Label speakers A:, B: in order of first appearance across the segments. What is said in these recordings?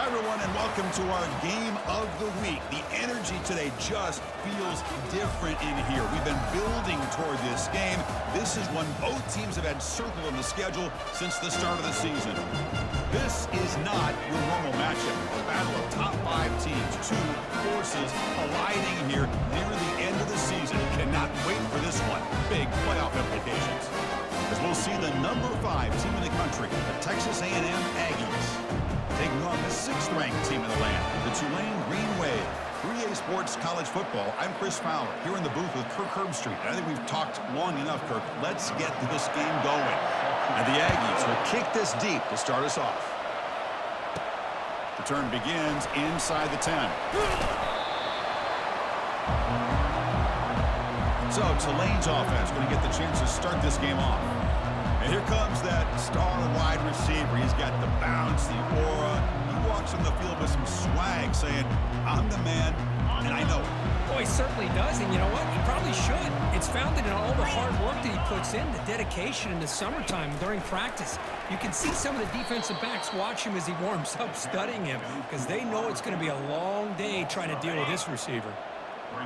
A: Hi, everyone, and welcome to our game of the week. The energy today just feels different in here. We've been building toward this game. This is one both teams have had circled on the schedule since the start of the season. This is not your normal matchup. A battle of top 5 teams, 2 forces colliding here near the end of the season. Cannot wait for this one. Big playoff implications. As we'll see the number 5 team in the country, the Texas A&M Aggies, taking on the 6th-ranked team in the land, the Tulane Green Wave. 3A Sports College Football. I'm Chris Fowler, here in the booth with Kirk Herbstreit. I think we've talked long enough, Kirk. Let's get this game going. And the Aggies will kick this deep to start us off. The turn begins inside the 10. So Tulane's offense going to get the chance to start this game off. And here comes that star wide receiver. He's got the bounce, the aura. He walks on the field with some swag saying, I'm the man, and I know it.
B: Well, he certainly does, and you know what? He probably should. It's founded in all the hard work that he puts in, the dedication in the summertime during practice. You can see some of the defensive backs watch him as he warms up, studying him, because they know it's going to be a long day trying to deal with this receiver.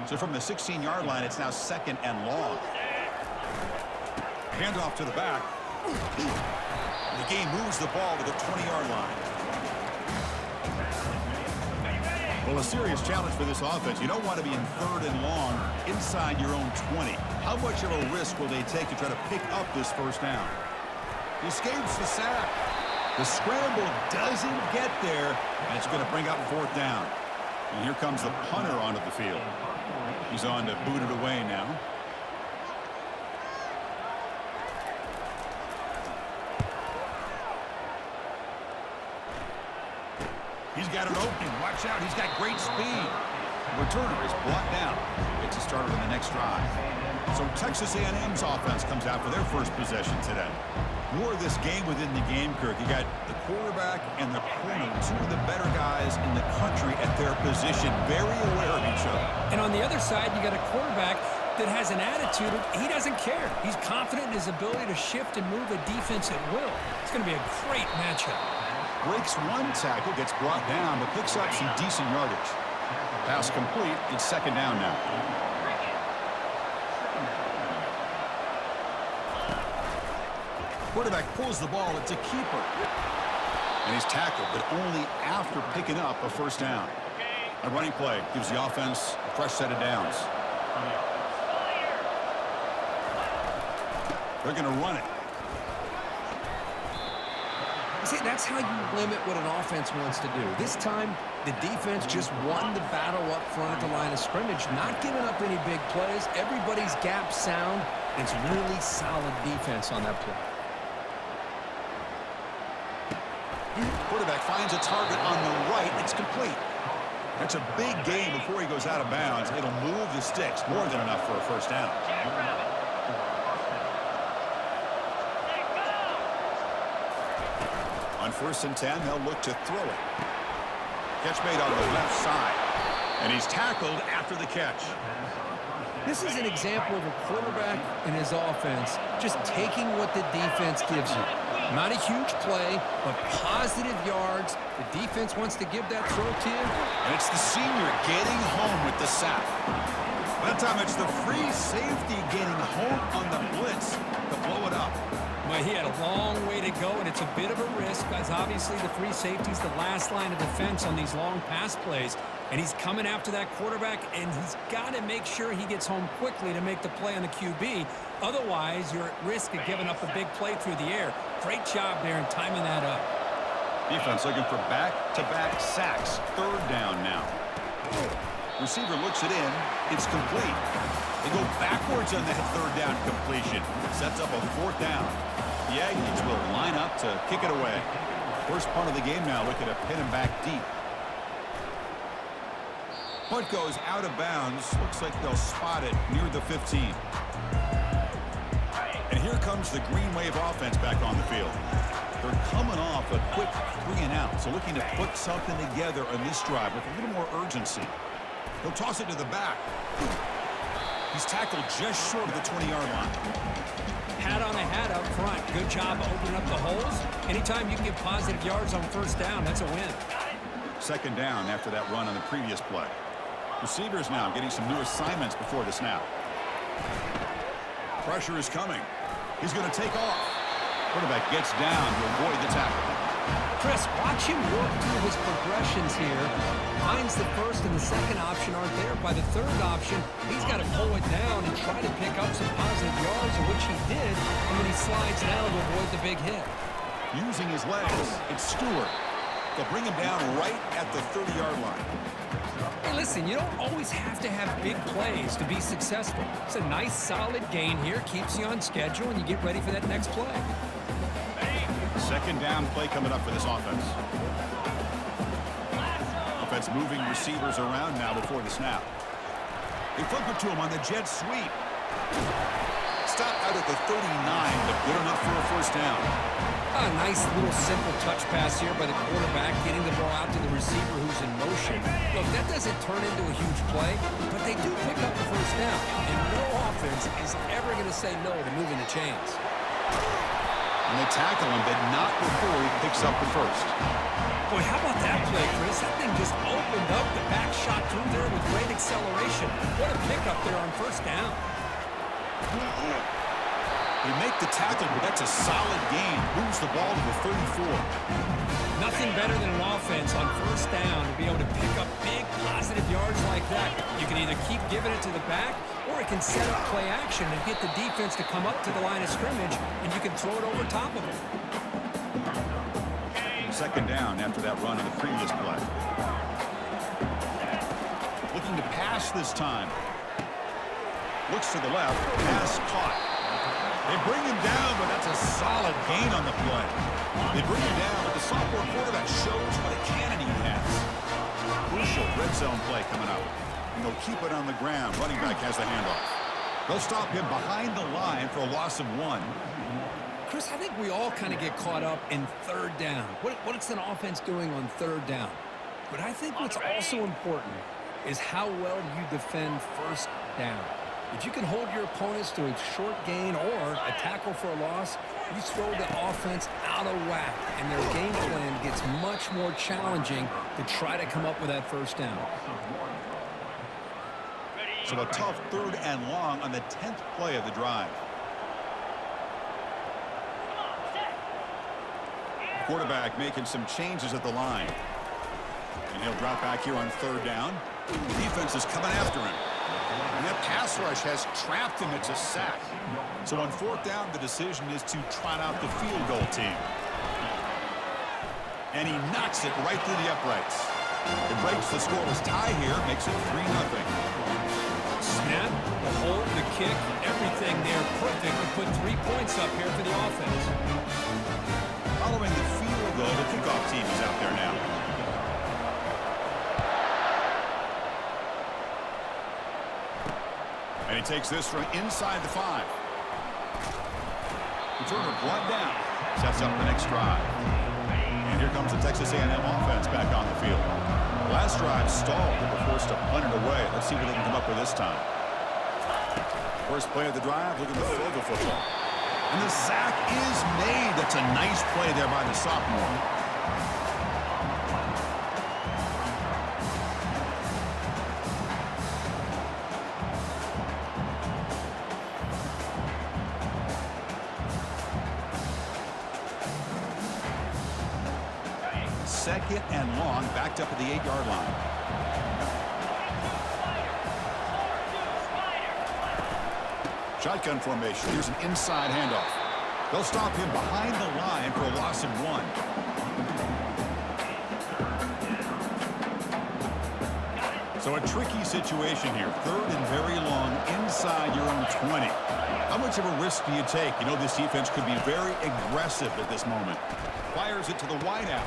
A: So from the 16-yard line, it's now 2nd and long. Handoff to the back. The game moves the ball to the 20-yard line. Well, a serious challenge for this offense. You don't want to be in 3rd and long inside your own 20. How much of a risk will they take to try to pick up this first down? He escapes the sack. The scramble doesn't get there, and it's going to bring up 4th down. And here comes the punter onto the field. He's on to boot it away now. He's got an opening. Watch out. He's got great speed. Returner is blocked down. Gets a starter on the next drive. So Texas A&M's offense comes out for their first possession today. More of this game within the game, Kirk. You got the quarterback and the corner, 2 of the better guys in the country at their position, very aware of each other.
B: And on the other side, you got a quarterback that has an attitude of he doesn't care. He's confident in his ability to shift and move a defense at will. It's going to be a great matchup.
A: Breaks 1 tackle, gets brought down, but picks up some decent yardage. Pass complete. It's 2nd down now. Quarterback pulls the ball. It's a keeper. And he's tackled, but only after picking up a first down. A running play gives the offense a fresh set of downs. They're going to run it.
C: See, that's how you limit what an offense wants to do. This time, the defense just won the battle up front at the line of scrimmage, not giving up any big plays. Everybody's gap sound. It's really solid defense on that play.
A: Quarterback finds a target on the right. It's complete. That's a big gain before he goes out of bounds. It'll move the sticks more than enough for a first down. On 1st and 10, they'll look to throw it. Catch made on the left side. And he's tackled after the catch.
C: This is an example of a quarterback and his offense just taking what the defense gives you. Not a huge play, but positive yards. The defense wants to give that throw to you.
A: And it's the senior getting home with the sack. That time it's the free safety getting home on the blitz to blow it up.
B: Well, he had a long way to go, and it's a bit of a risk, as obviously the free safety's the last line of defense on these long pass plays. And he's coming after that quarterback, and he's got to make sure he gets home quickly to make the play on the QB. Otherwise, you're at risk of giving up a big play through the air. Great job there in timing that up.
A: Defense looking for back-to-back sacks. 3rd down now. Receiver looks it in. It's complete. They go backwards on that 3rd down completion. Sets up a 4th down. The Aggies will line up to kick it away. First punt of the game now. Look at a pin him back deep. Punt goes out of bounds. Looks like they'll spot it near the 15. And here comes the Green Wave offense back on the field. They're coming off a quick 3 and out, so looking to put something together on this drive with a little more urgency. He'll toss it to the back. He's tackled just short of the 20-yard line.
B: Hat on a hat up front. Good job opening up the holes. Anytime you can get positive yards on first down, that's a win.
A: Second down after that run on the previous play. Receivers now getting some new assignments before the snap. Pressure is coming. He's going to take off. Quarterback gets down to avoid the tackle.
B: Chris, watch him work through his progressions here. Finds the first and the second option aren't there. By the third option, he's got to pull it down and try to pick up some positive yards, of which he did, and then he slides down to avoid the big hit.
A: Using his legs, it's Stewart. They'll bring him down right at the 30-yard line.
B: Hey, listen, you don't always have to have big plays to be successful. It's a nice, solid gain here. Keeps you on schedule, and you get ready for that next play.
A: Second down play coming up for this offense. Offense moving receivers around now before the snap. They flip it to him on the jet sweep. Stop out at the 39, but good enough for a first down.
B: A nice little simple touch pass here by the quarterback, getting the ball out to the receiver who's in motion. Look, that doesn't turn into a huge play, but they do pick up the first down. And no offense is ever going to say no to moving the chains.
A: And they tackle him, but not before he picks up the first.
B: Boy, how about that play, Chris? That thing just opened up. The back shot through there with great acceleration. What a pickup there on first down.
A: They make the tackle, but that's a solid gain. Moves the ball to the 34.
B: Nothing better than an offense on first down to be able to pick up big positive yards like that. You can either keep giving it to the back, or it can set up play action and get the defense to come up to the line of scrimmage, and you can throw it over top of it.
A: Second down after that run on the previous play. Looking to pass this time. Looks to the left. Pass caught. They bring him down, but that's a solid gain on the play. They bring him down, but the sophomore quarterback shows what a cannon he has. Crucial red zone play coming up. And they'll keep it on the ground. Running back has the handoff. They'll stop him behind the line for a loss of 1.
B: Chris, I think we all kind of get caught up in third down. What is an offense doing on third down? But I think what's also important is how well you defend first down. If you can hold your opponents to a short gain or a tackle for a loss, you throw the offense out of whack, and their game plan gets much more challenging to try to come up with that first down.
A: So a tough third and long on the 10th play of the drive. Quarterback making some changes at the line. And he'll drop back here on third down. The defense is coming after him. And that pass rush has trapped him. It's a sack. So on fourth down, the decision is to trot out the field goal team. And he knocks it right through the uprights. It breaks the scoreless tie here, makes it 3-0.
B: Snap, the hold, the kick, everything there perfect to put 3 points up here for the offense.
A: Following the field goal, the kickoff team is out there now. And he takes this from inside the 5. Returner brought down. Sets up the next drive. And here comes the Texas A&M offense back on the field. Last drive stalled. They were forced to punt it away. Let's see what they can come up with this time. First play of the drive, looking to throw the football. And the sack is made. That's a nice play there by the sophomore. Second and long, backed up at the 8-yard line. Shotgun formation. Here's an inside handoff. They'll stop him behind the line for a loss of 1. So a tricky situation here. Third and very long inside your own 20. How much of a risk do you take? You know this defense could be very aggressive at this moment. Fires it to the wideout.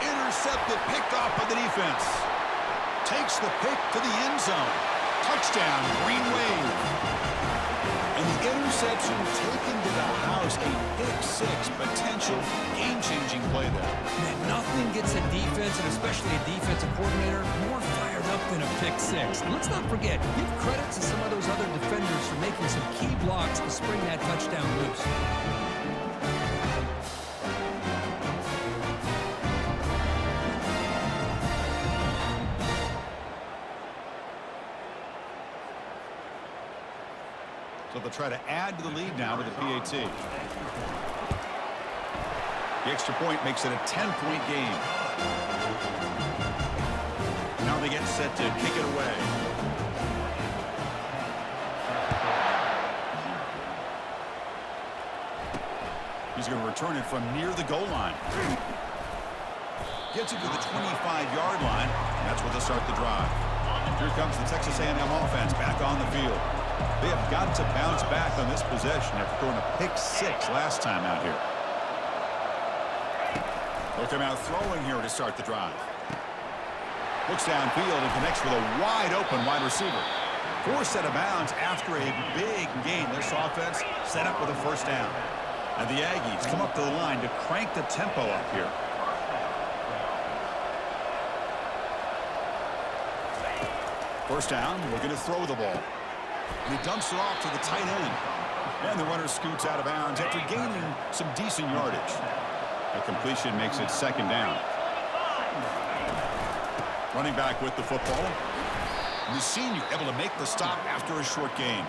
A: Intercepted, picked off by the defense. Takes the pick to the end zone. Touchdown, Green Wave. And the interception taken to the house, a pick-6 potential game-changing play there.
B: Man, nothing gets a defense, and especially a defensive coordinator, more fired up than a pick-6. And let's not forget, give credit to some of those other defenders for making some key blocks to spring that touchdown loose.
A: So they'll try to add to the lead now with the PAT. The extra point makes it a 10-point game. Now they get set to kick it away. He's going to return it from near the goal line. Gets it to the 25-yard line. And that's where they'll start the drive. Here comes the Texas A&M offense back on the field. They have got to bounce back on this possession after throwing a pick 6 last time out here. They'll come out throwing here to start the drive. Looks downfield and connects with a wide-open wide receiver. Forced out of bounds after a big gain. This offense set up with a first down. And the Aggies come up to the line to crank the tempo up here. First down, looking to throw the ball. And he dumps it off to the tight end. And the runner scoots out of bounds after gaining some decent yardage. A completion makes it second down. Running back with the football. And the senior able to make the stop after a short gain.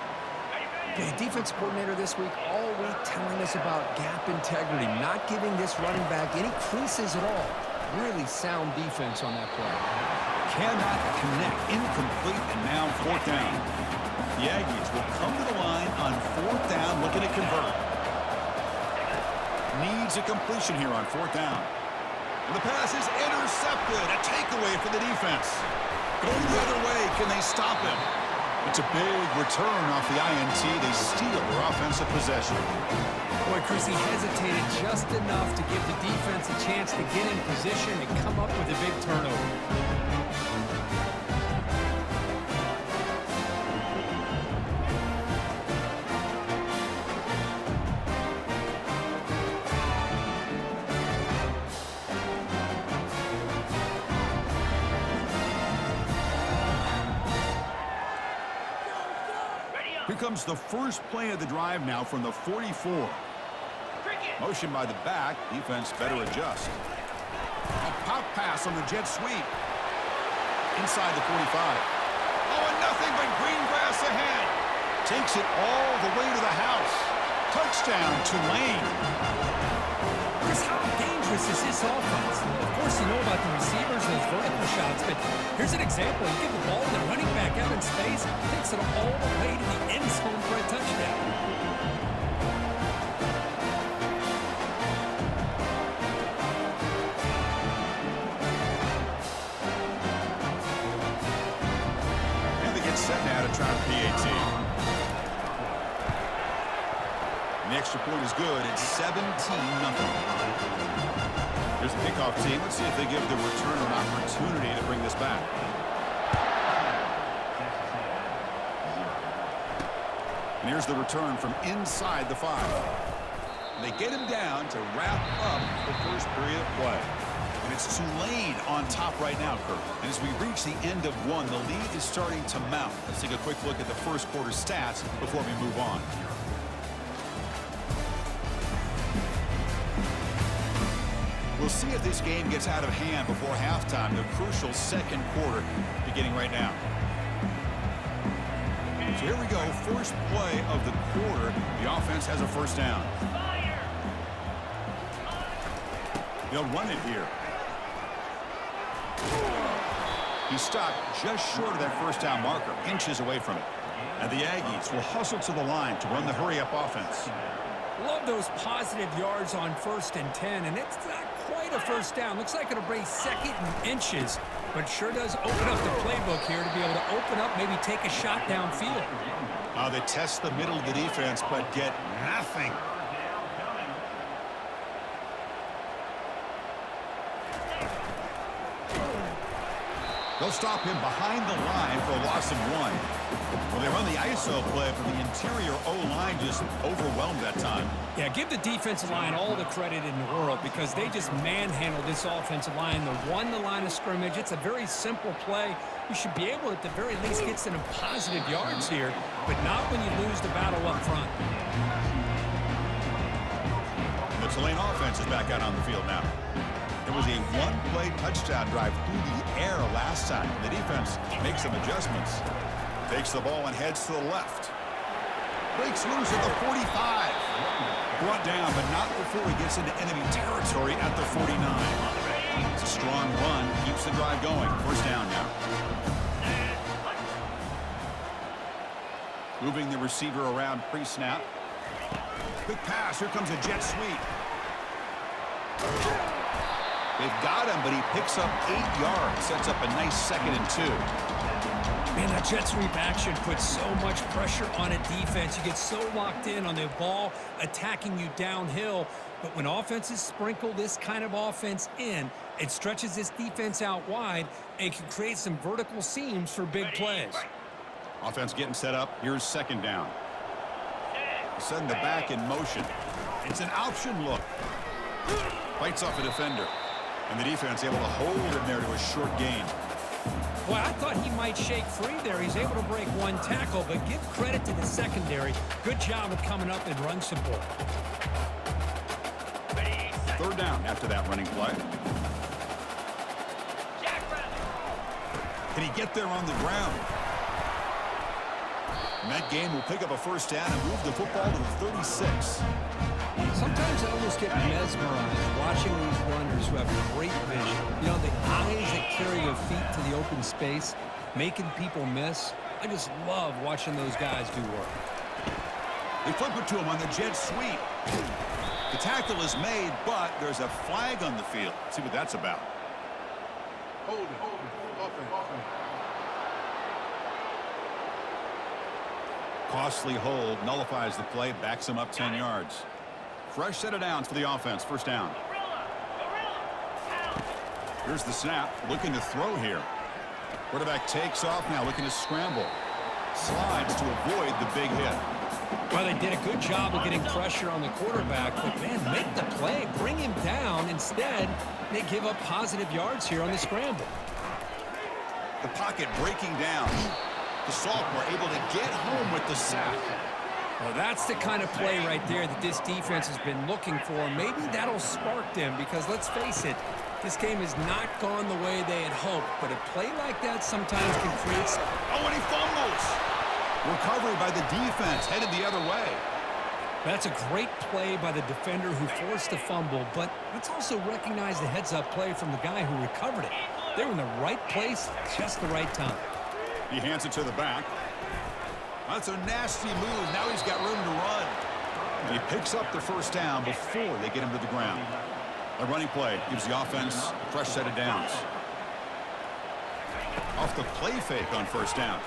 C: The defense coordinator this week all week telling us about gap integrity, not giving this running back any creases at all. Really sound defense on that play.
A: Cannot connect, incomplete, and now fourth down. The Aggies will come to the line on fourth down, looking to convert. Needs a completion here on fourth down. And the pass is intercepted. A takeaway for the defense. Going the other way, can they stop him? It's a big return off the INT. They steal their offensive possession.
B: Boy, Chris, he hesitated just enough to give the defense a chance to get in position and come up with a big turnover.
A: Here comes the first play of the drive now from the 44. Motion by the back. Defense better adjust. A pop pass on the jet sweep. Inside the 45. Oh, and nothing but green grass ahead. Takes it all the way to the house. Touchdown, Tulane.
B: Chris, how dangerous is this offense? Of course, you know about the receivers, those vertical shots, but here's an example. You give the ball to the running back out in space, takes it all the way to the end zone for a touchdown.
A: And they get set now to try the PAT. The extra point is good. It's 17-0. Here's the kickoff team. Let's see if they give the returner an opportunity to bring this back. And here's the return from inside the 5. And they get him down to wrap up the first period of play. And it's Tulane on top right now, Kurt. And as we reach the end of one, the lead is starting to mount. Let's take a quick look at the first quarter stats before we move on. We'll see if this game gets out of hand before halftime, the crucial second quarter beginning right now. So here we go, first play of the quarter. The offense has a first down. They'll run it here. He stopped just short of that first down marker, inches away from it. And the Aggies will hustle to the line to run the hurry-up offense.
B: Love those positive yards on 1st and 10, and it's not quite a first down. Looks like it'll bring second and inches, but sure does open up the playbook here to be able to open up, maybe take a shot downfield.
A: They test the middle of the defense, but get nothing. They'll stop him behind the line for a loss of 1. Well, they run the ISO play, but the interior O-line just overwhelmed that time.
B: Yeah, give the defensive line all the credit in the world because they just manhandled this offensive line. They won the line of scrimmage. It's a very simple play. You should be able to, at the very least, get some positive yards here, but not when you lose the battle up front.
A: The Tulane offense is back out on the field now. It was a one-play touchdown drive through the air last time. The defense makes some adjustments. Takes the ball and heads to the left. Breaks loose at the 45. Brought down, but not before he gets into enemy territory at the 49. It's a strong run. Keeps the drive going. First down now. Moving the receiver around pre-snap. Quick pass. Here comes a jet sweep. They've got him, but he picks up 8 yards. Sets up a nice 2nd and 2.
B: Man, that jet sweep action puts so much pressure on a defense. You get so locked in on the ball attacking you downhill. But when offenses sprinkle this kind of offense in, it stretches this defense out wide and can create some vertical seams for big plays.
A: Offense getting set up. Here's 2nd down. Send the back in motion. It's an option look. Fights off a defender. And the defense able to hold him there to a short gain.
B: Boy, I thought he might shake free there. He's able to break 1 tackle, but give credit to the secondary. Good job of coming up and run support.
A: 3rd down after that running play. Can he get there on the ground? And that game will pick up a first down and move the football to the 36.
B: Sometimes I almost get mesmerized watching these runners who have great vision. You know, the eyes that carry your feet to the open space, making people miss. I just love watching those guys do work.
A: They flip it to him on the jet sweep. The tackle is made, but there's a flag on the field. Let's see what that's about.
D: Hold it.
A: Costly hold, nullifies the play, backs him up 10 yards. Fresh set of downs for the offense. First down. Here's the snap. Looking to throw here. Quarterback takes off now, looking to scramble. Slides to avoid the big hit.
B: Well, they did a good job of getting pressure on the quarterback, but, man, make the play. Bring him down. Instead, they give up positive yards here on the scramble.
A: The pocket breaking down. The sophomore able to get home with the sack.
B: Well, that's the kind of play right there that this defense has been looking for. Maybe that'll spark them because, let's face it, this game has not gone the way they had hoped. But a play like that sometimes can create...
A: Oh, and he fumbles. Recovery by the defense, headed the other way.
B: That's a great play by the defender who forced the fumble, but let's also recognize the heads-up play from the guy who recovered it. They were in the right place, just the right time.
A: He hands it to the back. That's a nasty move. Now he's got room to run. And he picks up the first down before they get him to the ground. A running play gives the offense a fresh set of downs. Off the play fake on first down.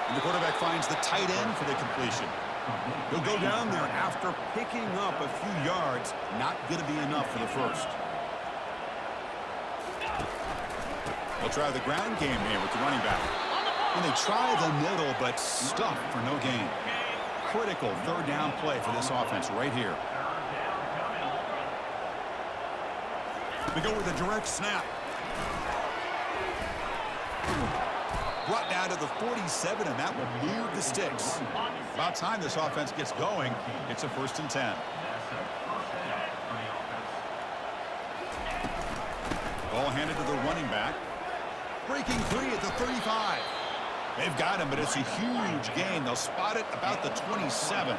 A: And the quarterback finds the tight end for the completion. He'll go down there after picking up a few yards. Not going to be enough for the first. They'll try the ground game here with the running back. And they try the middle, but stuck for no gain. Critical 3rd down play for this offense right here. We go with a direct snap. Brought down to the 47, and that will move the sticks. About time this offense gets going. It's a 1st and 10. Ball handed to the running back. Breaking free at the 35. They've got him, but it's a huge gain. They'll spot it about the 27.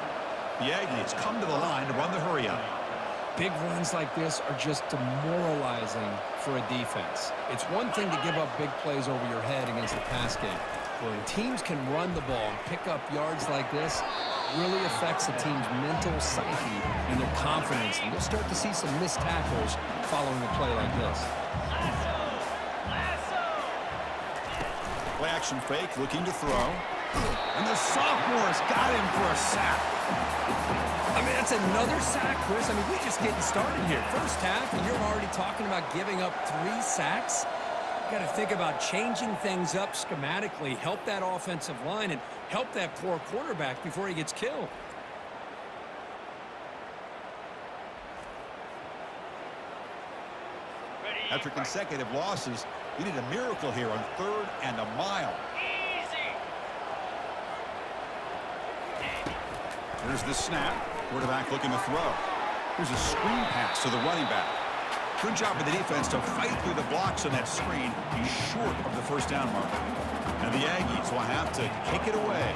A: The Aggies come to the line to run the hurry up.
B: Big runs like this are just demoralizing for a defense. It's one thing to give up big plays over your head against the pass game. But when teams can run the ball and pick up yards like this, it really affects the team's mental psyche and their confidence. And you'll start to see some missed tackles following a play like this.
A: Play action fake, looking to throw. And the sophomore's got him for a sack.
B: I mean, that's another sack, Chris. I mean, we're just getting started here. First half, and you're already talking about giving up 3 sacks. You got to think about changing things up schematically, help that offensive line, and help that poor quarterback before he gets killed.
A: After consecutive losses, we need a miracle here on 3rd and a mile. Here's the snap. Quarterback looking to throw. Here's a screen pass to the running back. Good job of the defense to fight through the blocks on that screen. He's short of the first down marker. And the Aggies will have to kick it away.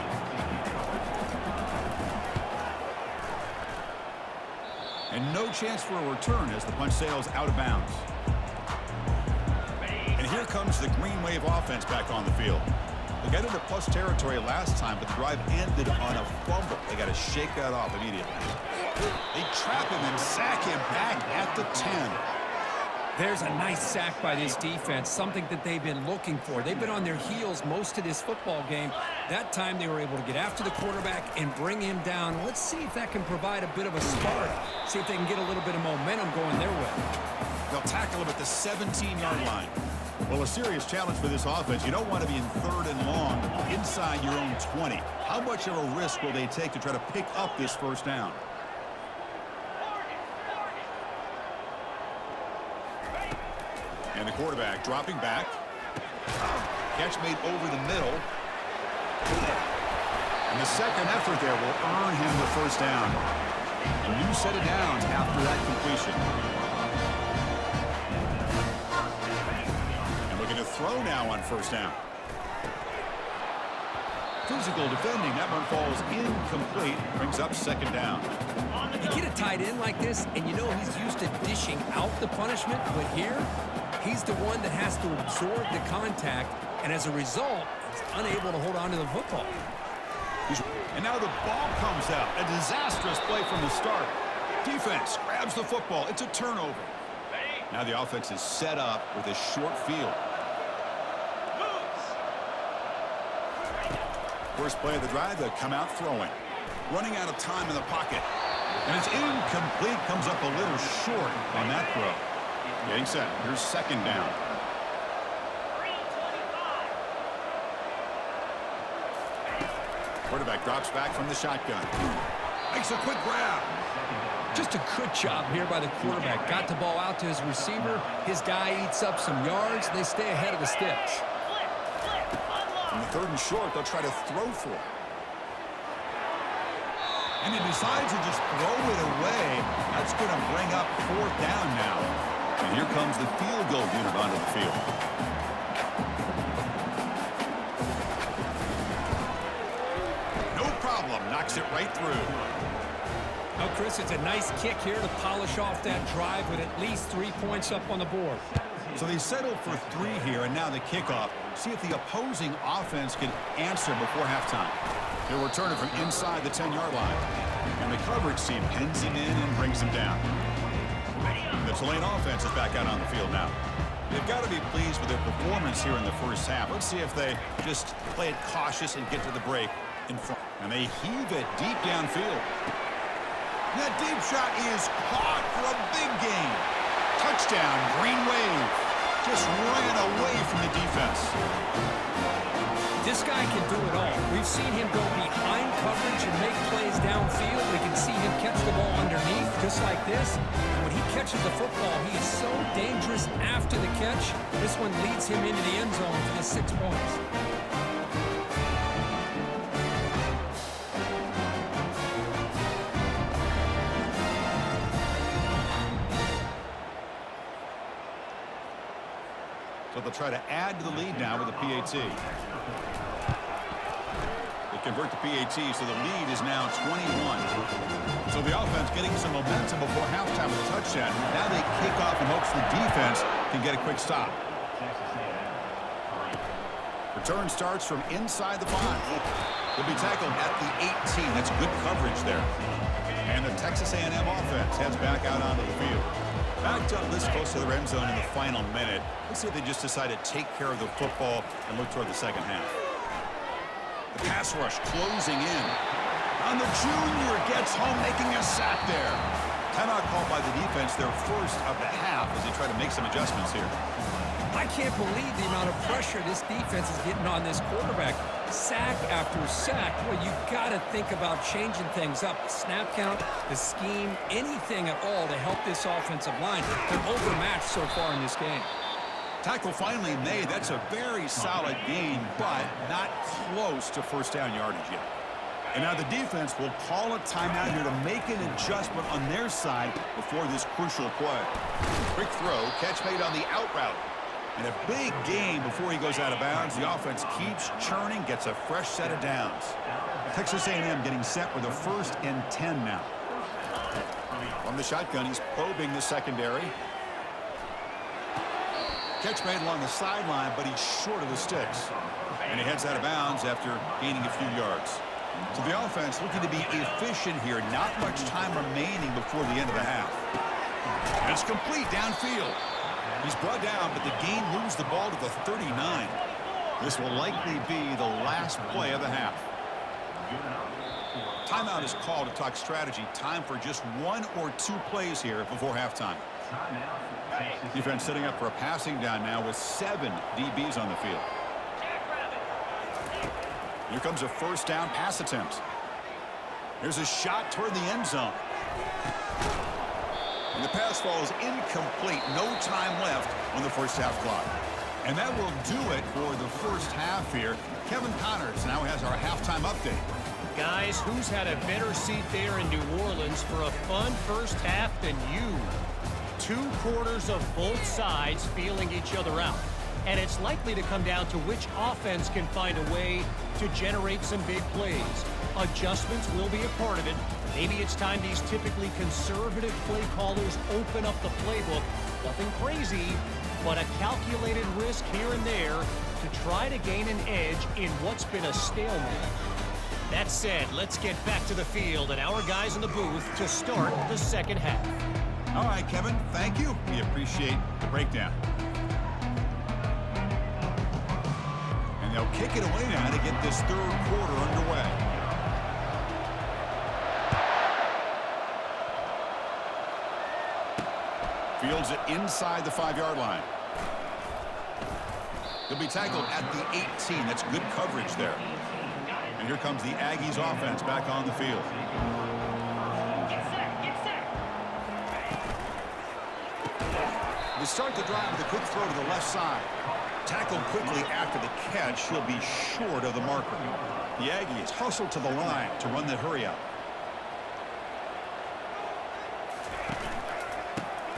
A: And no chance for a return as the punch sails out of bounds. And here comes the Green Wave offense back on the field. They got into plus territory last time, but the drive ended on a fumble. They got to shake that off immediately. They trap him and sack him back at the 10.
B: There's a nice sack by this defense, something that they've been looking for. They've been on their heels most of this football game. That time they were able to get after the quarterback and bring him down. Let's see if that can provide a bit of a spark. See if they can get a little bit of momentum going their way.
A: They'll tackle him at the 17-yard line. Well, a serious challenge for this offense. You don't want to be in 3rd and long inside your own 20. How much of a risk will they take to try to pick up this first down? And the quarterback dropping back. Catch made over the middle. And the second effort there will earn him the first down. A new set of downs after that completion. And looking to throw now on first down. Physical defending. That one falls incomplete. Brings up second down.
B: You get a tight end like this, and you know he's used to dishing out the punishment, but here, he's the one that has to absorb the contact, and as a result, he's unable to hold on to the football.
A: And now the ball comes out. A disastrous play from the start. Defense grabs the football. It's a turnover. Now the offense is set up with a short field. First play of the drive, they come out throwing. Running out of time in the pocket. And it's incomplete. Comes up a little short on that throw. Getting set. Here's second down. Quarterback drops back from the shotgun. Makes a quick grab.
B: Just a good job here by the quarterback. Got the ball out to his receiver. His guy eats up some yards. They stay ahead of the sticks.
A: On the 3rd and short, they'll try to throw for it. And he decides to just throw it away. That's going to bring up 4th down now. And here comes the field goal unit onto the field. No problem. Knocks it right through.
B: Now, Chris, it's a nice kick here to polish off that drive with at least 3 points up on the board.
A: So they settled for 3 here, and now the kickoff. See if the opposing offense can answer before halftime. They'll return it from inside the 10-yard line. And the coverage team pins him in and brings him down. The Tulane offense is back out on the field now. They've got to be pleased with their performance here in the first half. Let's see if they just play it cautious and get to the break in front. And they heave it deep downfield. And that deep shot is caught for a big gain. Touchdown, Green Wave. Just ran away from the defense.
B: This guy can do it all. We've seen him go behind coverage and make plays downfield. We can see him catch the ball underneath just like this. And when he catches the football, he is so dangerous after the catch. This one leads him into the end zone for the 6 points.
A: So they'll try to add to the lead now with a PAT. They convert the PAT, so the lead is now 21. So the offense getting some momentum before halftime with a touchdown. Now they kick off in hopes the defense can get a quick stop. Return starts from inside the 5. They'll be tackled at the 18. That's good coverage there. And the Texas A&M offense heads back out onto the field. Backed up this close to the red zone in the final minute. Let's see if they just decide to take care of the football and look toward the second half. The pass rush closing in. And the junior gets home, making a sack there. Timeout called by the defense, their first of the half, as they try to make some adjustments here.
B: I can't believe the amount of pressure this defense is getting on this quarterback. Sack after sack. Well, you got to think about changing things up. The snap count, the scheme, anything at all to help this offensive line. They're overmatched so far in this game.
A: Tackle finally made. That's a very solid gain, but not close to first down yardage yet. And now the defense will call a timeout here to make an adjustment on their side before this crucial play. Quick throw, catch made on the out route. And a big gain before he goes out of bounds. The offense keeps churning, gets a fresh set of downs. Texas A&M getting set with a 1st and 10 now. From the shotgun, he's probing the secondary. Catch made along the sideline, but he's short of the sticks. And he heads out of bounds after gaining a few yards. So the offense looking to be efficient here. Not much time remaining before the end of the half. And it's complete downfield. He's brought down, but the gain moves the ball to the 39. This will likely be the last play of the half. Timeout is called to talk strategy. Time for just 1 or 2 plays here before halftime. Defense setting up for a passing down now with 7 DBs on the field. Here comes a first down pass attempt. Here's a shot toward the end zone. And the pass falls incomplete. No time left on the first half clock. And that will do it for the first half here. Kevin Connors now has our halftime update.
E: Guys, who's had a better seat there in New Orleans for a fun first half than you? 2 quarters of both sides feeling each other out. And it's likely to come down to which offense can find a way to generate some big plays. Adjustments will be a part of it. Maybe it's time these typically conservative play callers open up the playbook. Nothing crazy, but a calculated risk here and there to try to gain an edge in what's been a stalemate. That said, let's get back to the field and our guys in the booth to start the second half.
A: All right, Kevin, thank you. We appreciate the breakdown. And they'll kick it away now to get this third quarter underway. Fields it inside the 5-yard line. He'll be tackled at the 18. That's good coverage there. And here comes the Aggies offense back on the field. They start the drive with a quick throw to the left side. Tackled quickly after the catch. He'll be short of the marker. The Aggies hustle to the line to run the hurry up.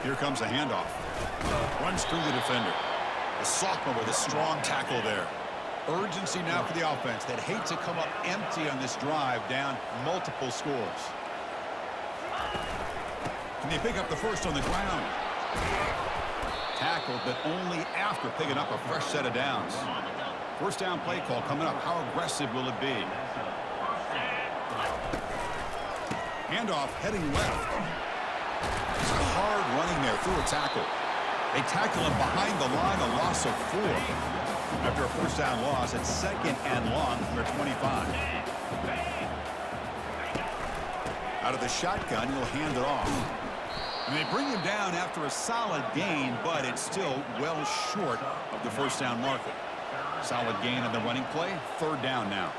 A: Here comes a handoff. Runs through the defender. The sophomore with a strong tackle there. Urgency now for the offense that hate to come up empty on this drive, down multiple scores. Can they pick up the first on the ground? Tackled, but only after picking up a fresh set of downs. First down play call coming up. How aggressive will it be? Handoff heading left. It's hard running there through a tackle. They tackle him behind the line, a loss of 4. After a first down loss at 2nd and long from their 25. Out of the shotgun, he'll hand it off. And they bring him down after a solid gain, but it's still well short of the first down marker. Solid gain on the running play. 3rd down now.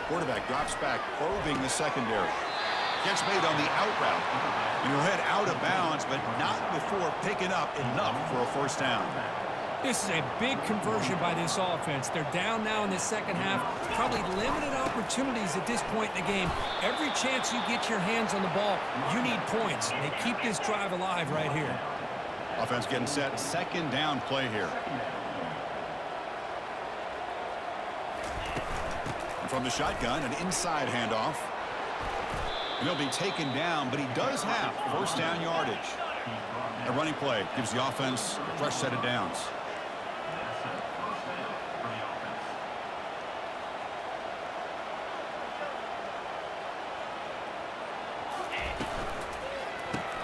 A: Quarterback drops back, probing the secondary. Catch made on the out route. And he'll head out of bounds, but not before picking up enough for a first down.
B: This is a big conversion by this offense. They're down now in the second half. Probably limited opportunities at this point in the game. Every chance you get your hands on the ball, you need points. They keep this drive alive right here.
A: Offense getting set. 2nd down play here. And from the shotgun, an inside handoff. And he'll be taken down, but he does have first down yardage. A running play gives the offense a fresh set of downs.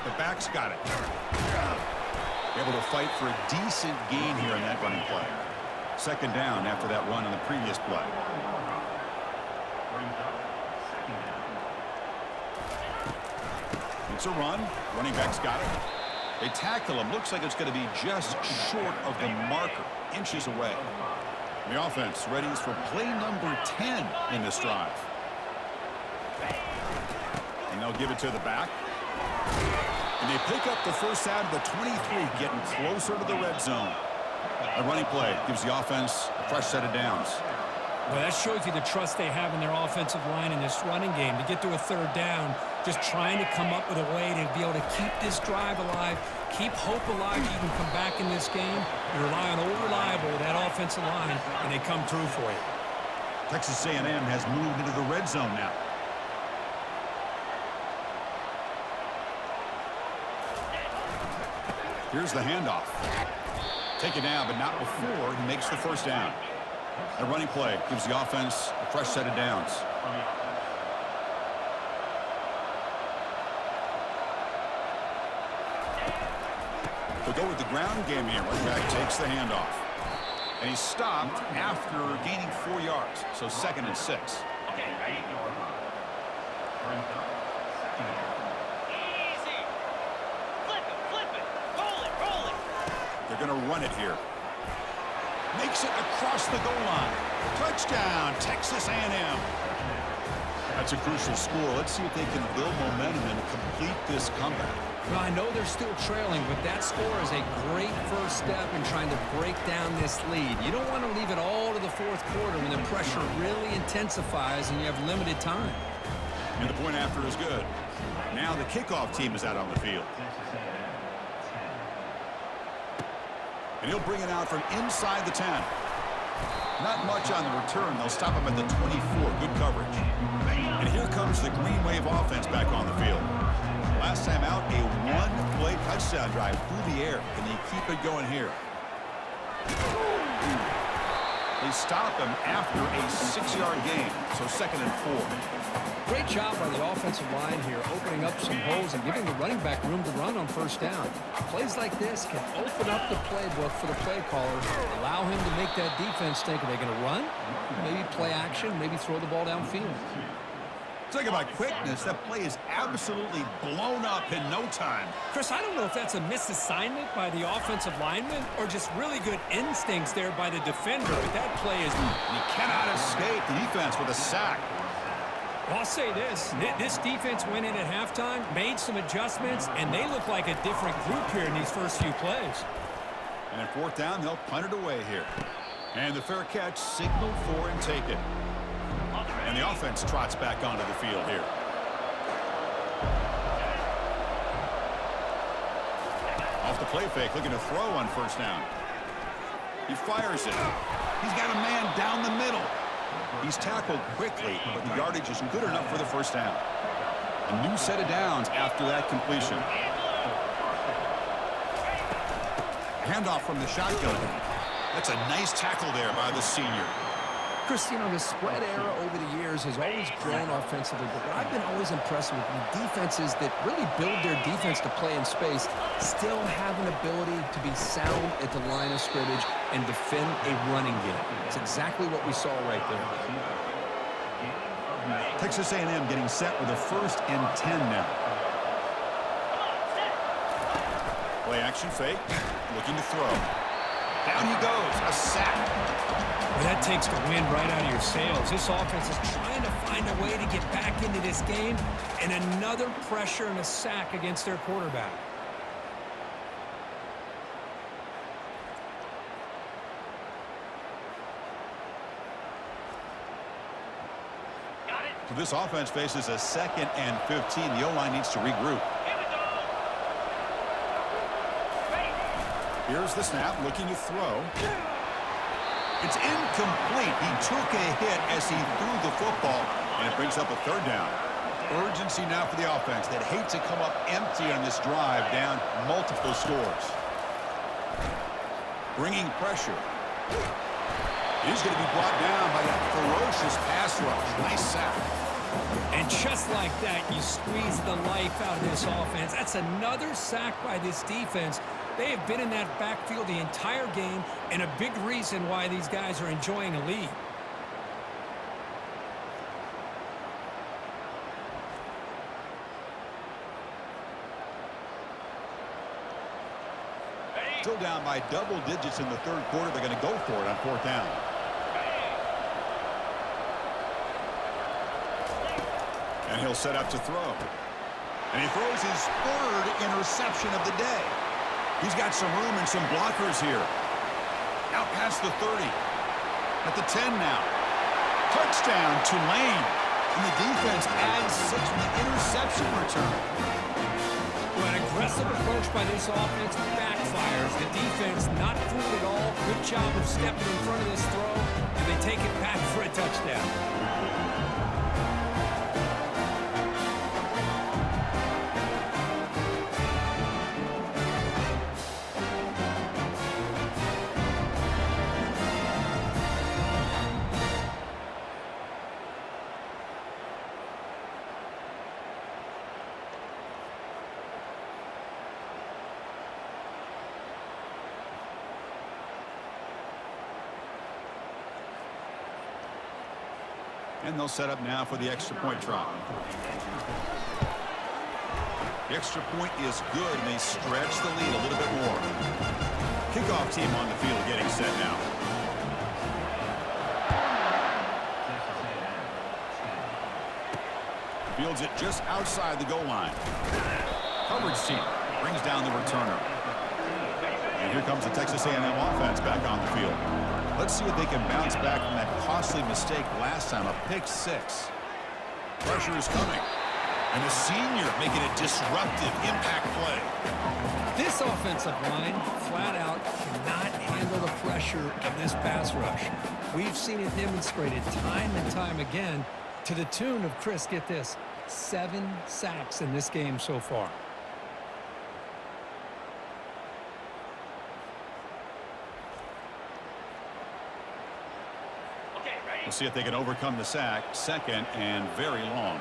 A: The back's got it. Able to fight for a decent gain here in that running play. 2nd down after that run on the previous play. It's a run. Running back's got it. They tackle him. Looks like it's going to be just short of the marker. Inches away. The offense readies for play number 10 in this drive. And they'll give it to the back. And they pick up the first down of the 23, getting closer to the red zone. A running play gives the offense a fresh set of downs.
B: Well, that shows you the trust they have in their offensive line in this running game. To get to a 3rd down, just trying to come up with a way to be able to keep this drive alive, keep hope alive. You can come back in this game. You rely on old reliable, that offensive line, and they come through for you.
A: Texas A&M has moved into the red zone now. Here's the handoff. Taken down, but not before he makes the first down. A running play gives the offense a fresh set of downs. We'll go with the ground game here. Running back takes the handoff. And he's stopped after gaining 4 yards. So 2nd and 6. They're going to run it here. Makes it across the goal line. Touchdown, Texas A&M. That's a crucial score. Let's see if they can build momentum and complete this comeback.
B: Well, I know they're still trailing, but that score is a great first step in trying to break down this lead. You don't want to leave it all to the fourth quarter when the pressure really intensifies and you have limited time.
A: And the point after is good. Now the kickoff team is out on the field. And he'll bring it out from inside the 10. Not much on the return. They'll stop him at the 24. Good coverage. And here comes the Green Wave offense back on the field. Last time out, a one-play touchdown drive through the air. Can they keep it going here? They stop him after a 6-yard gain. So 2nd and 4.
B: Great job by the offensive line here, opening up some holes and giving the running back room to run on first down. Plays like this can open up the playbook for the play callers, allow him to make that defense think, are they going to run? Maybe play action, maybe throw the ball downfield.
A: Talk about quickness. That play is absolutely blown up in no time.
B: Chris, I don't know if that's a misassignment by the offensive lineman or just really good instincts there by the defender, but that play is...
A: He cannot escape the defense with a sack.
B: Well, I'll say this. This defense went in at halftime, made some adjustments, and they look like a different group here in these first few plays.
A: And at 4th down, they'll punt it away here. And the fair catch signaled for and taken. And the offense trots back onto the field here. Off the play fake, looking to throw on first down. He fires it. He's got a man down the middle. He's tackled quickly, but the yardage is good enough for the first down. A new set of downs after that completion. Handoff from the shotgun. That's a nice tackle there by the senior.
C: Chris, you know, the spread era over the years has always grown offensively, but what I've been always impressed with defenses that really build their defense to play in space still have an ability to be sound at the line of scrimmage and defend a running game. It's exactly what we saw right there.
A: Texas A&M getting set with a 1st and 10 now. Play action fake, looking to throw. Down he goes, a sack.
B: Well, that takes the wind right out of your sails. This offense is trying to find a way to get back into this game, and another pressure and a sack against their quarterback.
A: So this offense faces a 2nd and 15. The O-line needs to regroup. Here's the snap, looking to throw. It's incomplete. He took a hit as he threw the football, and it brings up a 3rd down. Urgency now for the offense that hate to come up empty on this drive, down multiple scores. Bringing pressure. He's going to be brought down by that ferocious pass rush. Nice sack.
B: And just like that, you squeeze the life out of this offense. That's another sack by this defense. They have been in that backfield the entire game, and a big reason why these guys are enjoying a lead.
A: Still down by double digits in the 3rd quarter. They're going to go for it on 4th down. And he'll set up to throw. And he throws his 3rd interception of the day. He's got some room and some blockers here. Out past the 30. At the 10 now. Touchdown, Tulane. And the defense adds 6 with the interception return.
B: Well, an aggressive approach by this offense backfires. The defense not fooled at all. Good job of stepping in front of this throw, and they take it back for a touchdown.
A: And they'll set up now for the extra point try. The extra point is good, and they stretch the lead a little bit more. Kickoff team on the field getting set now. Fields it just outside the goal line. Coverage team brings down the returner. And here comes the Texas A&M offense back on the field. Let's see if they can bounce back from that costly mistake last time, a pick six. Pressure is coming. And the senior making a disruptive impact play.
B: This offensive line, flat out, cannot handle the pressure of this pass rush. We've seen it demonstrated time and time again to the tune of, Chris, get this, 7 sacks in this game so far.
A: We'll see if they can overcome the sack. Second and very long.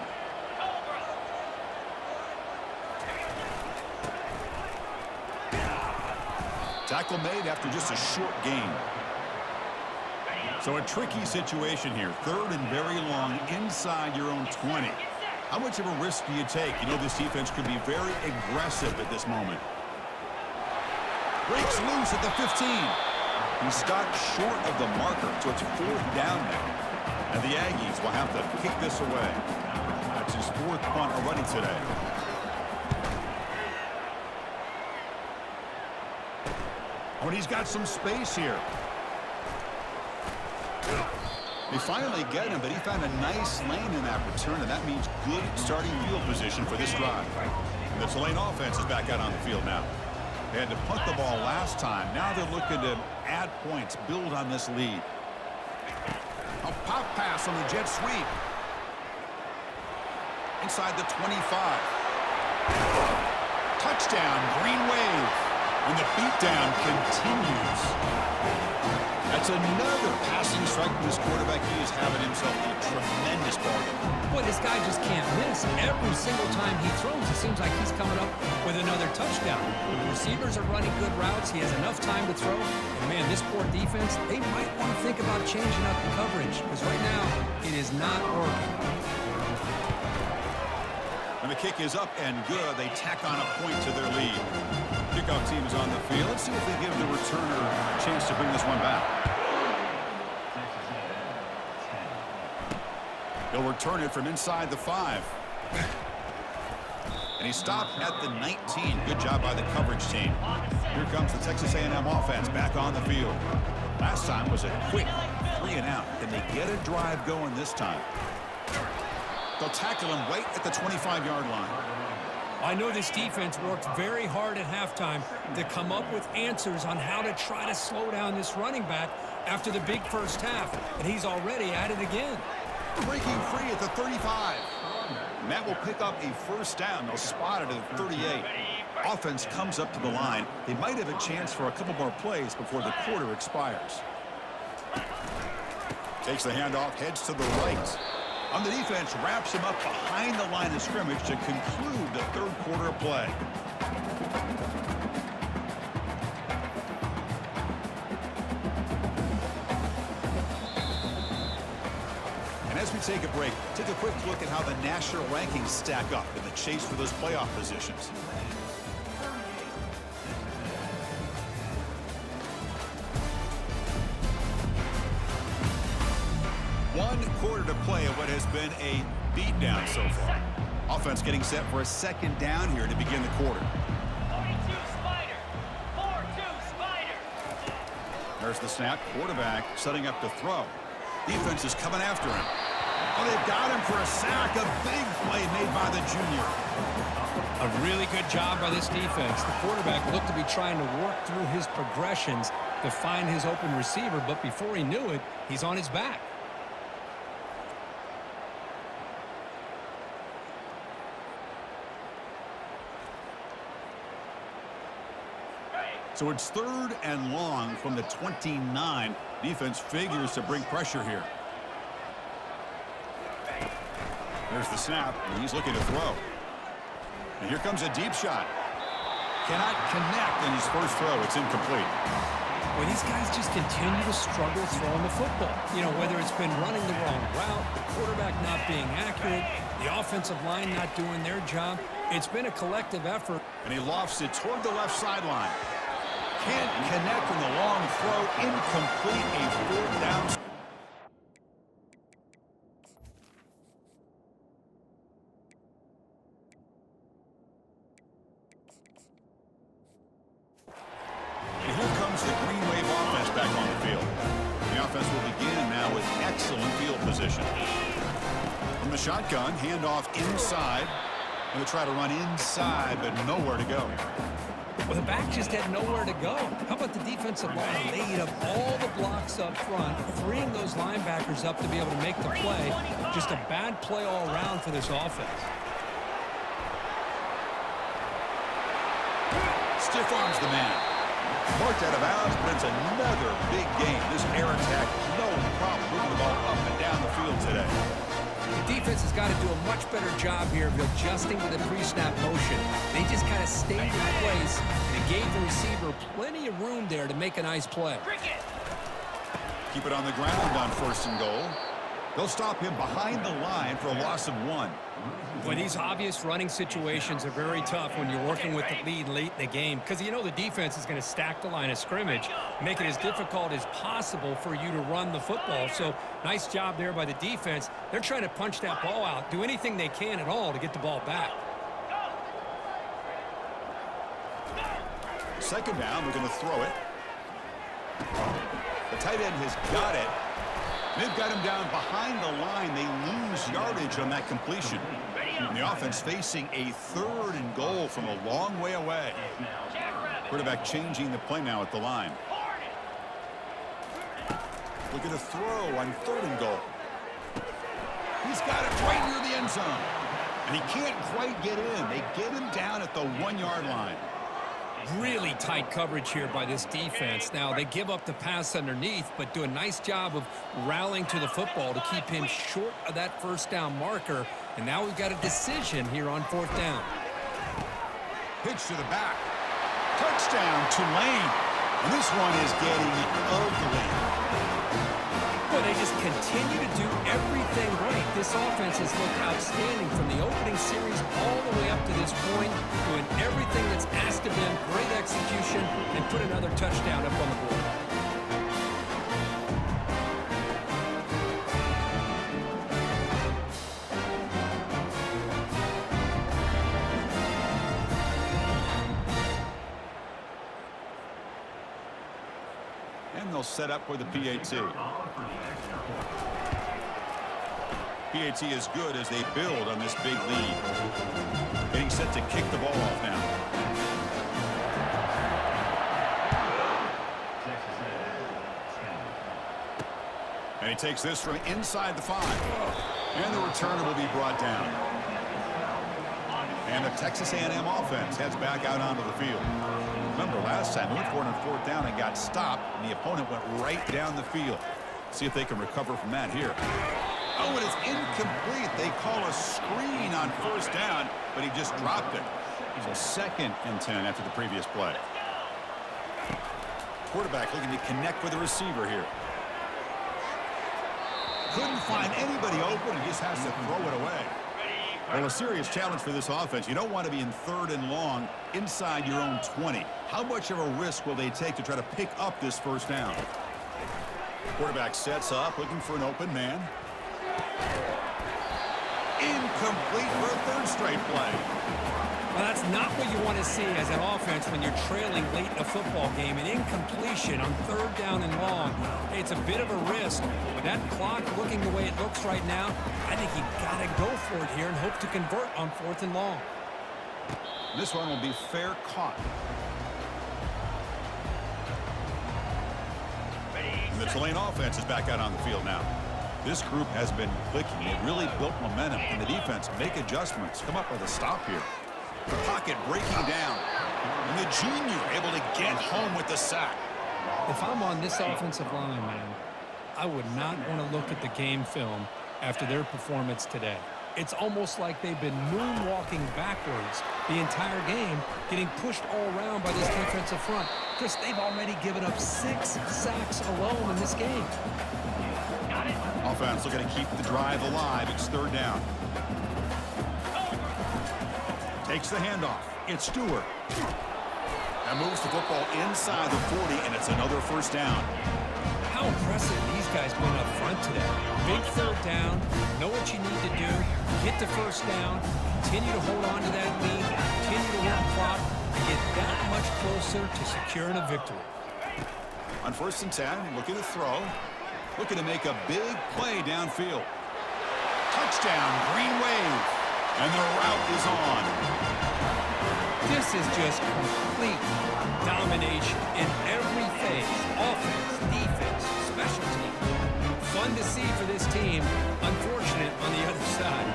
A: Tackle made after just a short gain. So a tricky situation here. Third and very long inside your own 20. How much of a risk do you take? You know this defense could be very aggressive at this moment. Breaks loose at the 15. He stopped short of the marker, so it's 4th down now. And the Aggies will have to kick this away. That's his 4th punt already today. Oh, and he's got some space here. They finally get him, but he found a nice lane in that return, and that means good starting field position for this drive. And the Tulane offense is back out on the field now. They had to punt the ball last time. Now they're looking to add points, build on this lead. A pop pass on the jet sweep. Inside the 25. Touchdown, Green Wave. And the beatdown continues. That's another passing strike from this quarterback. He is having himself a tremendous ball game.
B: Boy, this guy just can't miss. Every single time he throws, it seems like he's coming up with another touchdown. The receivers are running good routes. He has enough time to throw. And, man, this poor defense, they might want to think about changing up the coverage because right now it is not working.
A: And the kick is up and good. They tack on a point to their lead. Kickoff team is on the field. Let's see if they give the returner a chance to bring this one back. He'll return it from inside the 5. And he stopped at the 19. Good job by the coverage team. Here comes the Texas A&M offense back on the field. Last time was a quick 3 and out. Can they get a drive going this time? They'll tackle him right at the 25-yard line.
B: I know this defense worked very hard at halftime to come up with answers on how to try to slow down this running back after the big first half, and he's already at it again.
A: Breaking free at the 35. And that will pick up a first down. They'll spot it at the 38. Offense comes up to the line. They might have a chance for a couple more plays before the quarter expires. Takes the handoff, heads to the right. On the defense, wraps him up behind the line of scrimmage to conclude the third quarter of play. And as we take a break, take a quick look at how the national rankings stack up in the chase for those playoff positions. One quarter to play of what has been a beatdown so far. Offense getting set for a second down here to begin the quarter.
F: 42 Spider. 4-2 Spider.
A: There's the snap. Quarterback setting up to throw. Defense is coming after him. Oh, they've got him for a sack. A big play made by the junior.
B: A really good job by this defense. The quarterback looked to be trying to work through his progressions to find his open receiver, but before he knew it, he's on his back.
A: So it's 3rd and long from the 29. Defense figures to bring pressure here. There's the snap, and he's looking to throw. And here comes a deep shot. Cannot connect in his first throw. It's incomplete.
B: Well, these guys just continue to struggle throwing the football. You know, whether it's been running the wrong route, the quarterback not being accurate, the offensive line not doing their job. It's been a collective effort.
A: And he lofts it toward the left sideline. Can't connect in the long throw. Incomplete. A 4th down. And here comes the Green Wave offense back on the field. The offense will begin now with excellent field position. From the shotgun, handoff inside. Going to try to run inside, but nowhere to go.
B: Well, the back just had nowhere to go. How about the defensive line laid up all the blocks up front, freeing those linebackers up to be able to make the play. Just a bad play all around for this offense.
A: Stiff arms the man. Marked out of bounds, but it's another big game. This air attack, no problem moving the ball up and down the field today.
B: The defense has got to do a much better job here of adjusting to the pre-snap motion. They just kind of stayed in place, and it gave the receiver plenty of room there to make a nice play.
A: Keep it on the ground on 1st and goal. They'll stop him behind the line for a loss of 1.
B: Boy, these obvious running situations are very tough when you're working with the lead late in the game, because you know the defense is going to stack the line of scrimmage, make it as difficult as possible for you to run the football. So nice job there by the defense. They're trying to punch that ball out, do anything they can at all to get the ball back.
A: 2nd down, we're going to throw it. The tight end has got it. They've got him down behind the line. They lose yardage on that completion. And the offense facing a 3rd and goal from a long way away. Quarterback changing the play now at the line. Look at a throw on 3rd and goal. He's got it right near the end zone. And he can't quite get in. They get him down at the 1-yard line.
B: Really tight coverage here by this defense. Now, they give up the pass underneath, but do a nice job of rallying to the football to keep him short of that 1st down marker. And now we've got a decision here on 4th down.
A: Pitch to the back. Touchdown, Tulane. And this one is getting ugly.
B: Well, they just continue to do everything right. This offense has looked outstanding from the opening series all the way up to this point, doing everything that's asked of them, great execution, and put another touchdown up on the board.
A: And they'll set up for the PAT. PAT is good as they build on this big lead. Getting set to kick the ball off now. And he takes this from inside the 5. And the returner will be brought down. And the Texas A&M offense heads back out onto the field. Remember, last time, they went for it on 4th down and got stopped, and the opponent went right down the field. See if they can recover from that here. Oh, it is incomplete. They call a screen on 1st down, but he just dropped it. So 2nd and 10 after the previous play. Quarterback looking to connect with the receiver here. Couldn't find anybody open and just has to throw it away. Well, a serious challenge for this offense. You don't want to be in 3rd and long inside your own 20. How much of a risk will they take to try to pick up this 1st down? Quarterback sets up, looking for an open man. incomplete for a third straight play.
B: Well, that's not what you want to see as an offense when you're trailing late in a football game. An incompletion on third down and long. Hey, it's a bit of a risk. With that clock looking the way it looks right now, I think you got to go for it here and hope to convert on 4th and long.
A: This one will be fair caught. And the Tulane offense is back out on the field now. This group has been clicking. It really built momentum. And the defense make adjustments. Come up with a stop here. The pocket breaking down. And the junior able to get home with the sack.
B: If I'm on this offensive line, man, I would not want to look at the game film after their performance today. It's almost like they've been moonwalking backwards the entire game, getting pushed all around by this defensive front. Chris, they've already given up 6 sacks alone in this game.
A: Offense looking to keep the drive alive. It's 3rd down. Takes the handoff. It's Stewart. That moves the football inside the 40, and it's another 1st down.
B: How impressive these guys been up front today. Big 3rd down. Know what you need to do. Get to 1st down. Continue to hold on to that lead. Continue to work clock and get that much closer to securing a victory.
A: On 1st and 10, looking to throw. Looking to make a big play downfield. Touchdown, Green Wave. And the route is on.
B: This is just complete domination in every phase. Offense, defense, special teams. Fun to see for this team. Unfortunate on the other side.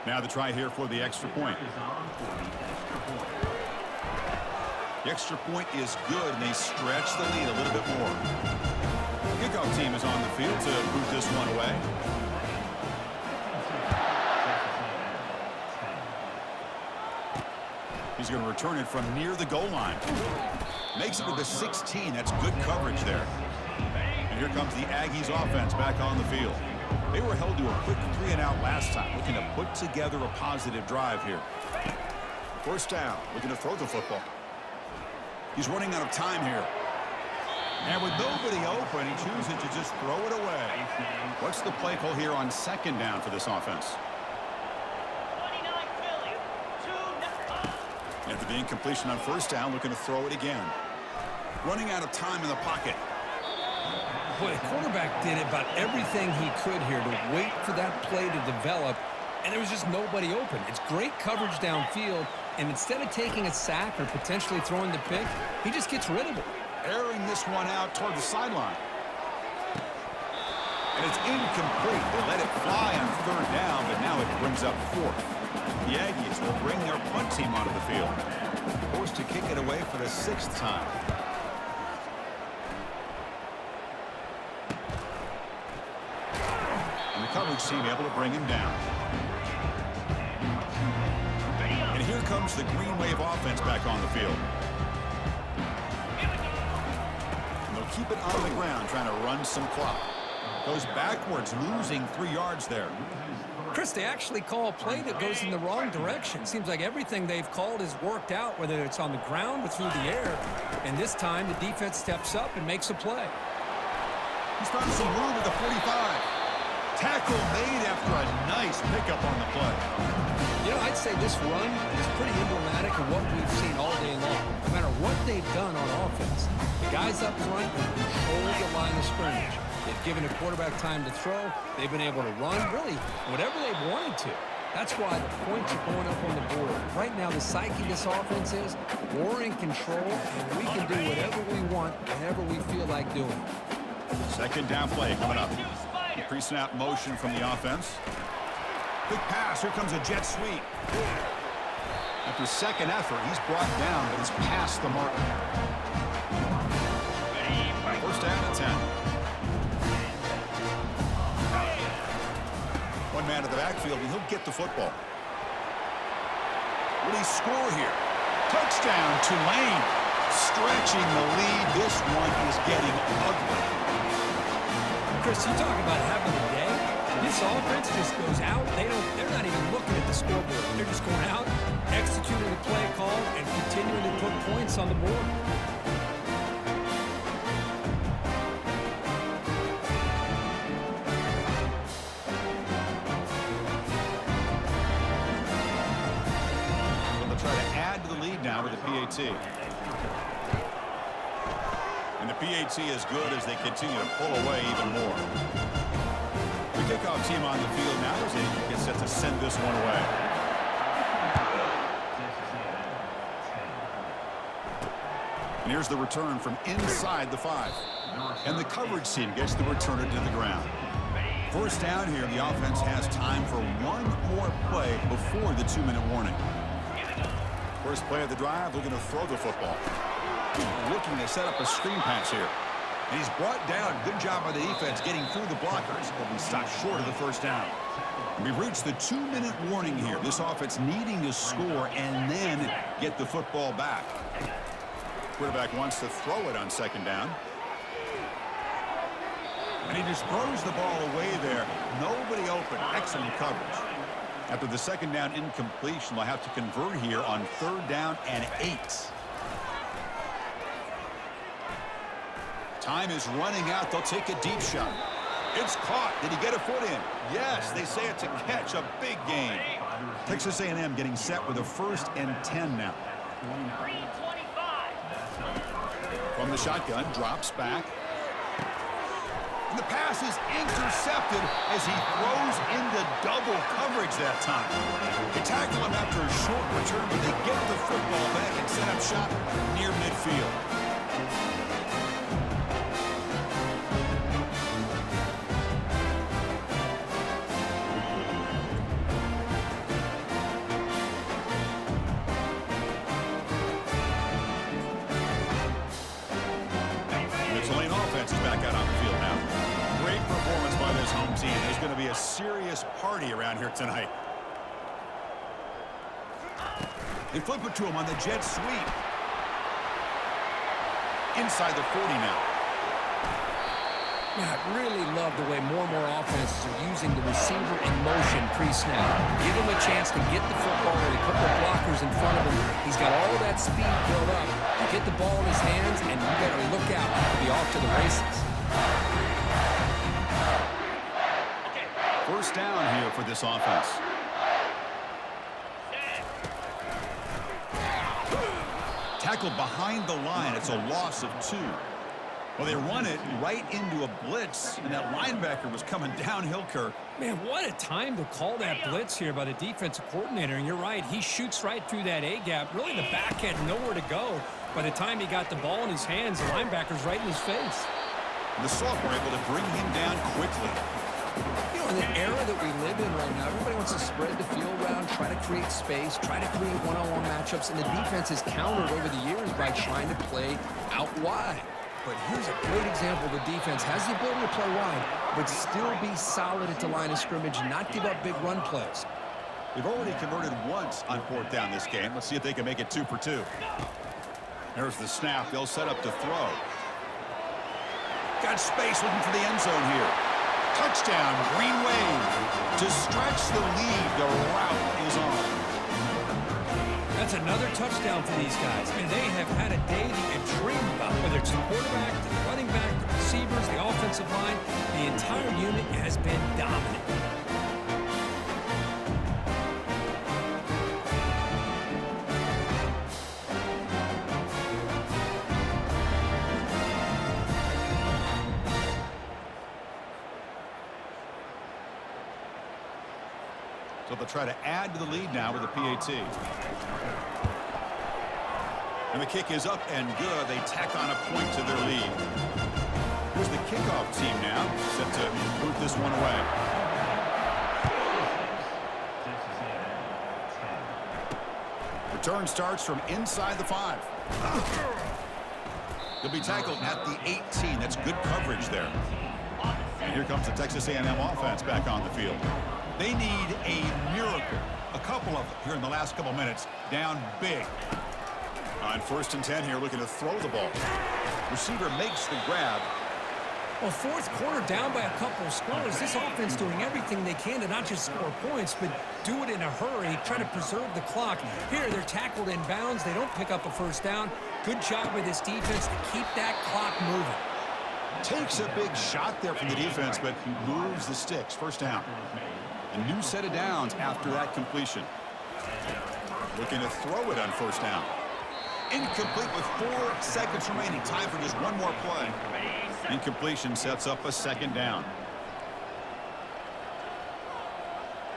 A: Now the try here for the extra point. The extra point is good, and they stretch the lead a little bit more. Kickoff team is on the field to boot this one away. He's going to return it from near the goal line. Makes it to the 16. That's good coverage there. And here comes the Aggies offense back on the field. They were held to a quick 3-and-out last time, looking to put together a positive drive here. 1st down, looking to throw the football. He's running out of time here. And with nobody open, he chooses to just throw it away. What's the play call here on 2nd down for this offense?
F: 29 Philly, 2-0.
A: After the incompletion on 1st down, looking to throw it again. Running out of time in the pocket.
B: Boy, the quarterback did about everything he could here to wait for that play to develop, and there was just nobody open. It's great coverage downfield, and instead of taking a sack or potentially throwing the pick, he just gets rid of it.
A: Airing this one out toward the sideline. And it's incomplete. They let it fly on 3rd down, but now it brings up 4th. The Aggies will bring their punt team onto the field. Forced to kick it away for the 6th time. And the coverage team able to bring him down. And here comes the Green Wave offense back on the field. And they'll keep it on the ground, trying to run some clock. Goes backwards, losing 3 yards there.
B: Chris, they actually call a play that goes in the wrong direction. Seems like everything they've called has worked out, whether it's on the ground or through the air. And this time, the defense steps up and makes a play.
A: He's found some room at the 45. Tackle made after a nice pickup on the play.
B: You know, I'd say this run is pretty emblematic of what we've seen all day long. No matter what they've done on offense, the guys up front control the line of scrimmage. They've given the quarterback time to throw. They've been able to run, really, whatever they've wanted to. That's why the points are going up on the board. Right now, the psyche of this offense is we're in control, and we can do whatever we want whenever we feel like doing it.
A: 2nd down play coming up. Pre-snap motion from the offense. Quick pass. Here comes a jet sweep. After 2nd effort, he's brought down, but he's past the mark. 1st down and 10. One man to the backfield, and he'll get the football. Will he score here? Touchdown, Tulane. Stretching the lead. This one is getting ugly.
B: Chris, you talk about having a day. This offense just goes out. They're not even looking at the scoreboard. They're just going out, executing the play call, and continuing to put points on the board.
A: So they'll try to add to the lead now with the PAT. And the PAT is good as they continue to pull away even more. The kickoff team on the field now as they get set to send this one away. And here's the return from inside the 5. And the coverage team gets the returner to the ground. First down here, the offense has time for one more play before the 2-minute warning. First play of the drive, looking to throw the football. Looking to set up a screen pass here. And he's brought down. Good job by the defense getting through the blockers. But we stopped short of the first down. We've reached the 2-minute warning here. This offense needing to score and then get the football back. Quarterback wants to throw it on second down. And he just throws the ball away there. Nobody open. Excellent coverage. After the second down incompletion, they'll have to convert here on 3rd down and 8. Time is running out. They'll take a deep shot. It's caught. Did he get a foot in? Yes, they say it's a catch. A big gain. Texas A&M getting set with a 1st and 10 now. From the shotgun, drops back. And the pass is intercepted as he throws into double coverage that time. They tackle him after a short return, but they get the football back and set up shop near midfield. Tulane offense is back out on the field now. Great performance by this home team. There's going to be a serious party around here tonight. They flip it to him on the jet sweep. Inside the 40 now.
C: Yeah, I really love the way more and more offenses are using the receiver in motion pre-snap. Give him a chance to get the football with a couple of blockers in front of him. He's got all of that speed built up. You get the ball in his hands, and you better look out. He'll be off to the races.
A: First down here for this offense. Tackled behind the line. It's a loss of 2. Well, they run it right into a blitz, and that linebacker was coming downhill, Kirk.
B: Man, what a time to call that blitz here by the defensive coordinator. And you're right, he shoots right through that A-gap. Really, the back had nowhere to go. By the time he got the ball in his hands, the linebacker's right in his face.
A: The sophomore able to bring him down quickly.
C: You know, in the era that we live in right now, everybody wants to spread the field around, try to create space, try to create one-on-one matchups, and the defense has countered over the years by trying to play out wide. But here's a great example. The defense has the ability to play wide, but still be solid at the line of scrimmage and not give up big run plays.
A: They've already converted once on 4th down this game. Let's see if they can make it 2 for 2. There's the snap. They'll set up to throw. Got space looking for the end zone here. Touchdown, Green Wave. To stretch the lead, the route is on.
B: That's another touchdown for these guys. And they have had a day that you dream about. Whether it's the quarterback, the running back, the receivers, the offensive line, the entire unit has been dominant.
A: So they'll try to add to the lead now with the PAT. And the kick is up and good. They tack on a point to their lead. Here's the kickoff team now, set to move this one away. Return starts from inside the 5. He'll be tackled at the 18. That's good coverage there. And here comes the Texas A&M offense back on the field. They need a miracle. A couple of them here in the last couple minutes. Down big. On 1st and 10 here, looking to throw the ball. Receiver makes the grab.
B: Well, fourth quarter down by a couple of scores. This offense doing everything they can to not just score points, but do it in a hurry, try to preserve the clock. Here, they're tackled in bounds. They don't pick up a first down. Good job by this defense to keep that clock moving.
A: Takes a big shot there from the defense, but moves the sticks. First down. A new set of downs after that completion. Looking to throw it on first down. Incomplete with 4 seconds remaining. Time for just one more play. Incompletion sets up a second down.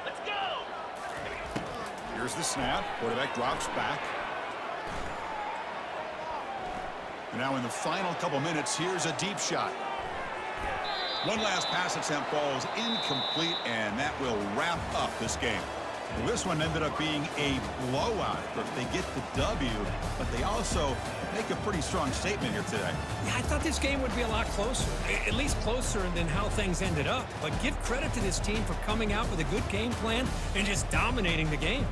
F: Let's go.
A: Here's the snap. Quarterback drops back. And now in the final couple minutes, here's a deep shot. One last pass attempt falls incomplete, and that will wrap up this game. Well, this one ended up being a blowout. They get the W, but they also make a pretty strong statement here today.
B: Yeah, I thought this game would be a lot closer, at least closer than how things ended up. But give credit to this team for coming out with a good game plan and just dominating the game.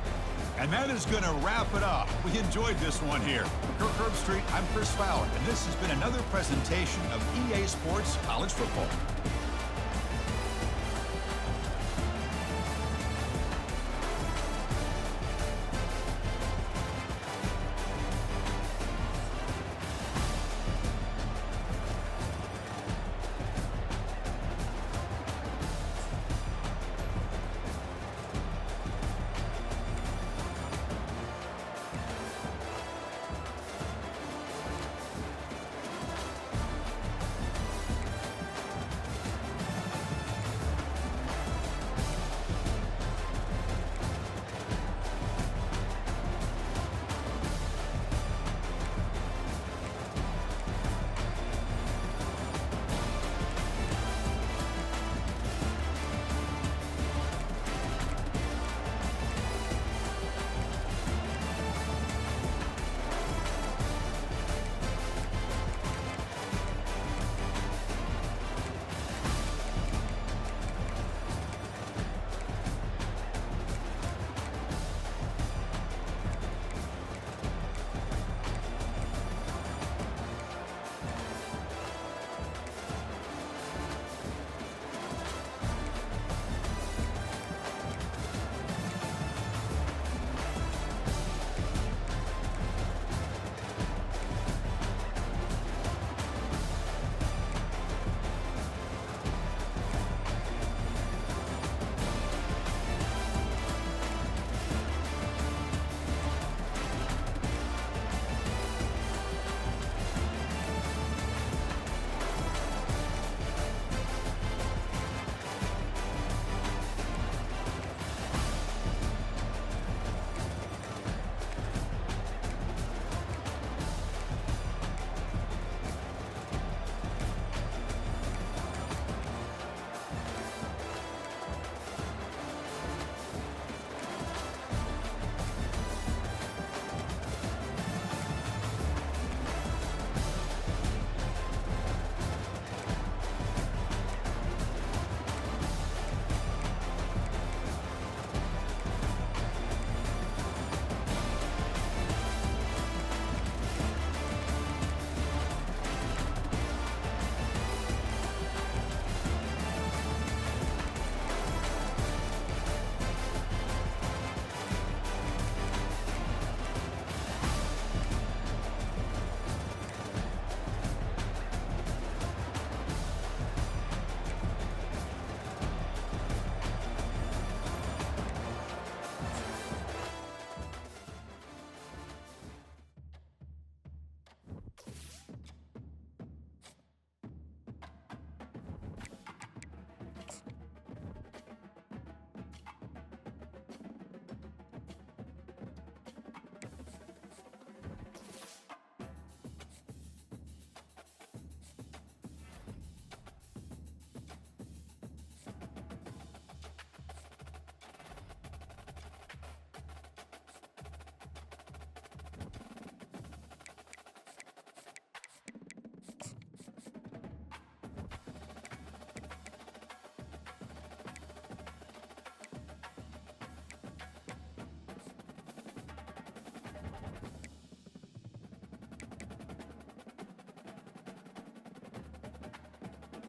A: And that is going to wrap it up. We enjoyed this one here. For Kirk Herbstreit, I'm Chris Fowler, and this has been another presentation of EA Sports College Football.